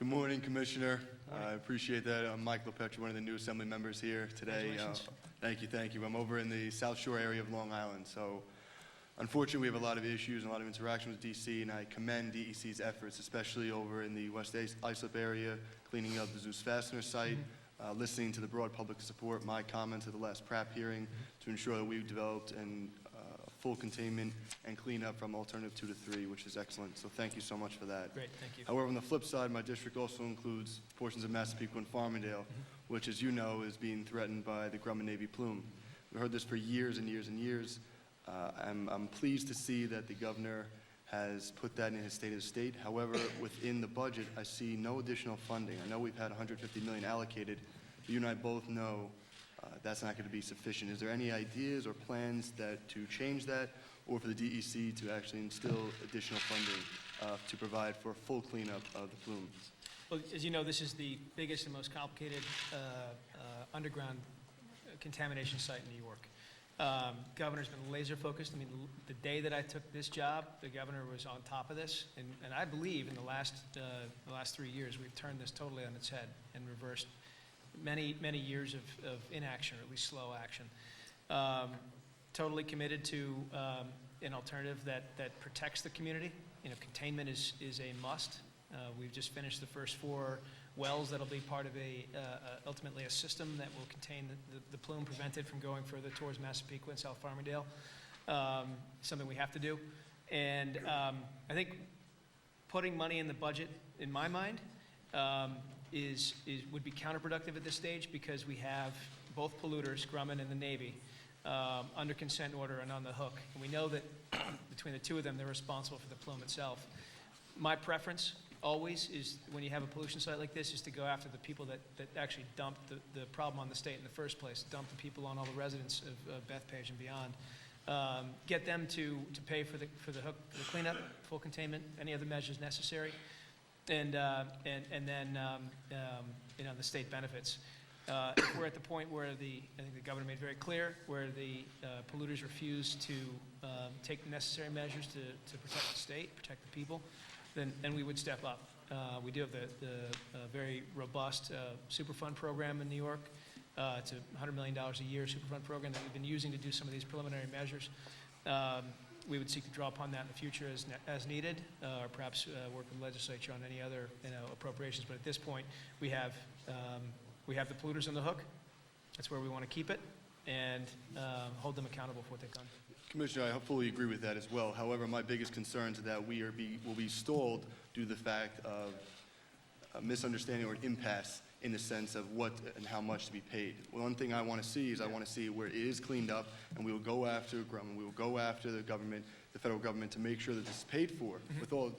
Good morning, Commissioner. I appreciate that. I'm Mike LiPetri, one of the new Assembly members here today. Thank you. I'm over in the South Shore area of Long Island, so unfortunately we have a lot of issues and a lot of interaction with DC, and I commend DEC's efforts, especially over in the West Islip area, cleaning up the Zeus Fastener site, listening to the broad public support, my comments at the last PrAP hearing to ensure that we've developed full containment and cleanup from alternative 2 to 3, which is excellent. So thank you so much for that. Great, thank you. However, on the flip side, my district also includes portions of Massapequa and Farmingdale, which, as you know, is being threatened by the Grumman Navy plume. We've heard this for years and years and years. I'm pleased to see that the governor has put that in his state of the state. However, within the budget, I see no additional funding. I know we've had $150 million allocated, but you and I both know that's not going to be sufficient. Is there any ideas or plans to change that, or for the DEC to actually instill additional funding to provide for a full cleanup of the plume? Well, as you know, this is the biggest and most complicated underground contamination site in New York. Governor's been laser focused. I mean, the day that I took this job, the governor was on top of this, and I believe in the last 3 years we've turned this totally on its head and reversed many years of inaction, or at least slow action. Totally committed to an alternative that protects the community. You know, containment is a must. We've just finished the first 4 wells that'll be part of ultimately a system that will contain the plume, prevent it from going further towards Massapequa and South Farmingdale. Something we have to do. And I think putting money in the budget, in my mind, would be counterproductive at this stage, because we have both polluters, Grumman and the Navy, under consent order and on the hook. And we know that between the two of them, they're responsible for the plume itself. My preference always is, when you have a pollution site like this, is to go after the people that actually dumped the problem on the state in the first place, dump the people on all the residents of Bethpage and beyond. Get them to pay for the hook, the cleanup, full containment, any other measures necessary, and then you know, the state benefits. If we're at the point where I think the governor made very clear, where the polluters refuse to take the necessary measures to protect the state, protect the people, then we would step up. We do have the very robust Superfund program in New York. It's a $100 million a year Superfund program that we've been using to do some of these preliminary measures. We would seek to draw upon that in the future as needed, or perhaps work with the legislature on any other appropriations. But at this point, we have the polluters on the hook. That's where we want to keep it, and hold them accountable for what they've done. Commissioner, I fully agree with that as well. However, my biggest concern is that will be stalled due to the fact of a misunderstanding or an impasse in the sense of what and how much to be paid. One thing I want to see is I want to see where it is cleaned up, and we will go after Grumman, we will go after the government, the federal government, to make sure that this is paid for. With all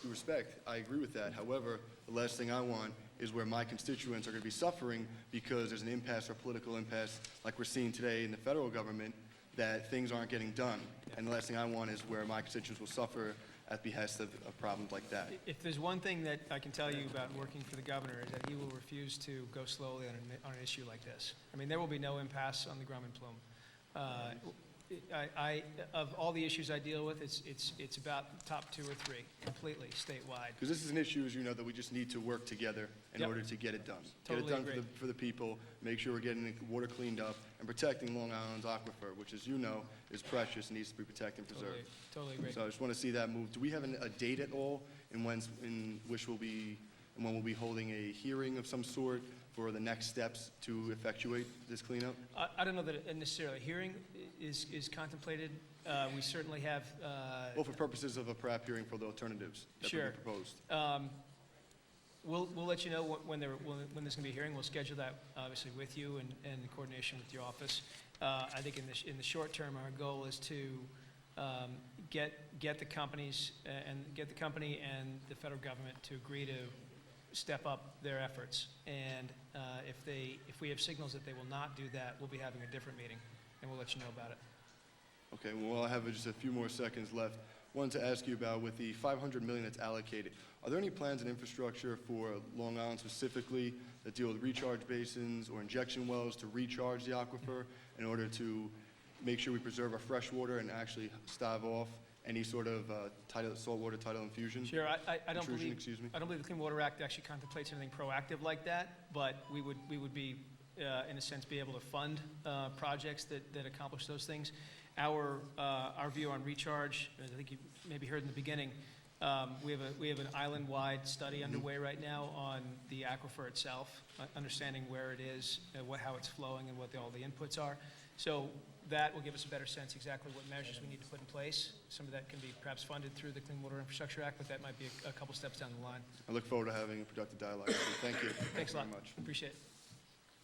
due respect, I agree with that. However, the last thing I want is where my constituents are going to be suffering because there's an impasse or political impasse like we're seeing today in the federal government, that things aren't getting done. And the last thing I want is where my constituents will suffer at behest of problems like that. If there's one thing that I can tell you about working for the governor, is that he will refuse to go slowly on an issue like this. I mean, there will be no impasse on the Grumman plume. Of all the issues I deal with, it's about the top 2 or 3 completely statewide. Because this is an issue, as you know, that we just need to work together in order to get it done. Totally get it done for the people, make sure we're getting the water cleaned up, and protecting Long Island's aquifer, which, as you know, is precious and needs to be protected and preserved. Totally agree. So I just want to see that move. Do we have a date at all in when we'll be holding a hearing of some sort for the next steps to effectuate this cleanup? I don't know that necessarily hearing is contemplated. We certainly have. Well, for purposes of a PrAP hearing for the alternatives that sure. were proposed. We'll let you know when there's going to be a hearing. We'll schedule that obviously with you and in coordination with your office. I think in the short term, our goal is to get the companies and get the company and the federal government to agree to step up their efforts. And if we have signals that they will not do that, we'll be having a different meeting, and we'll let you know about it. Okay. Well, I have just a few more seconds left. Wanted to ask you about, with the $500 million that's allocated, are there any plans and infrastructure for Long Island specifically that deal with recharge basins or injection wells to recharge the aquifer in order to make sure we preserve our fresh water and actually stave off any sort of saltwater tidal infusion? Sure, I don't Intrusion, believe, excuse me. I don't believe the Clean Water Act actually contemplates anything proactive like that, but we would be, in a sense, be able to fund projects that accomplish those things. Our view on recharge, as I think you maybe heard in the beginning, we have an island-wide study underway right now on the aquifer itself, understanding where it is, how it's flowing, and what all the inputs are. So that will give us a better sense exactly what measures we need to put in place. Some of that can be perhaps funded through the Clean Water Infrastructure Act, but that might be a couple steps down the line. I look forward to having a productive dialogue with you. Thank you. Thanks a lot. very much. Appreciate it.